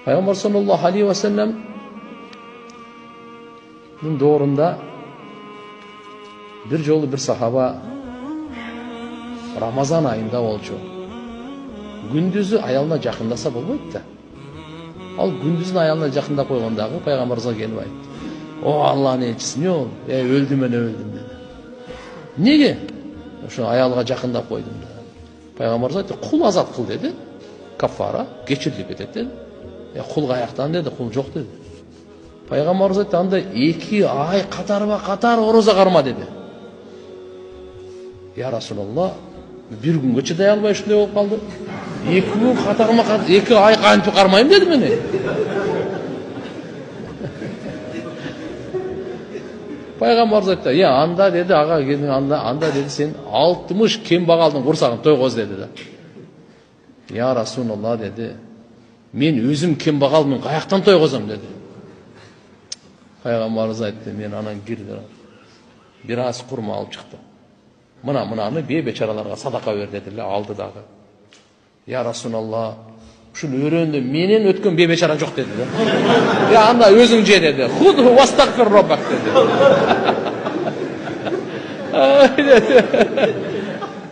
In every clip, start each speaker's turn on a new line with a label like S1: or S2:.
S1: Пайгамбар саллаллаху алейхи ва саллям доорунда бир жолу бир сахаба Рамазан айында болчу. Күндүзү аялына жакындаса болбойт да. Ал күндүзүн аялына жакындап койгондагы пайгамбарга келип айтты. О Аллахнын элчиси, эмне болду? Өлдүм деди. Неге? Ошо аялга жакындап койдум деди. Пайгамбар айтты, кул азат кыл деди. Кафара, кечирилип кетет деди. Кул каяктан деди, кул жок деди. Пайгамбар айтты, анда 2 ай катар ороза карма деди. Я Расулаллах, bir күнгө чыдай албай ушундай болуп калды. 2 күн катарма-катар 2 ай кантип кармайм деди мени. Пайгамбар айтты, анда деди, ага анда деди, сен 60 кембагалдын курсагын тойгоз деди да. Я Расулаллах деди, мен өзүм кембагалмын, каяктан тойгозом деди. Пайгамбар айтты, мен анан кирди. Бир аз курма алып чыкты. Мынаны бечараларга садака бер деди эле, алды дагы. Я Расулаллах, ушул өрөндө менен өткөн бечара жок деди да. Анда өзүң же деди. Худху вастагфир роббак деди.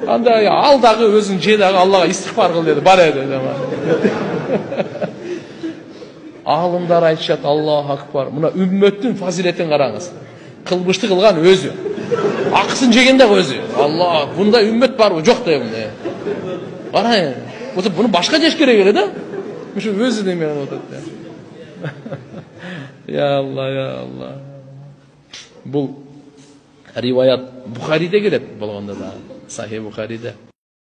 S1: Анда ал дагы өзүң же дагы Аллага истигфар кыл деди. Бар деди. Алымдар айтышат, Аллаху акбар. Мына үммөттүн фазилетин караңыз. Кылмышты кылган өзү. Акысын жеген дагы өзү. Алла, бунда үммөт барбы, жок да эмне. Карайын. Буну башка жеш керек эле да. Ушу өзү неме атат да. Я Алла. Бул риваят Бухариде келет болгондо да. Сахih Бухариде.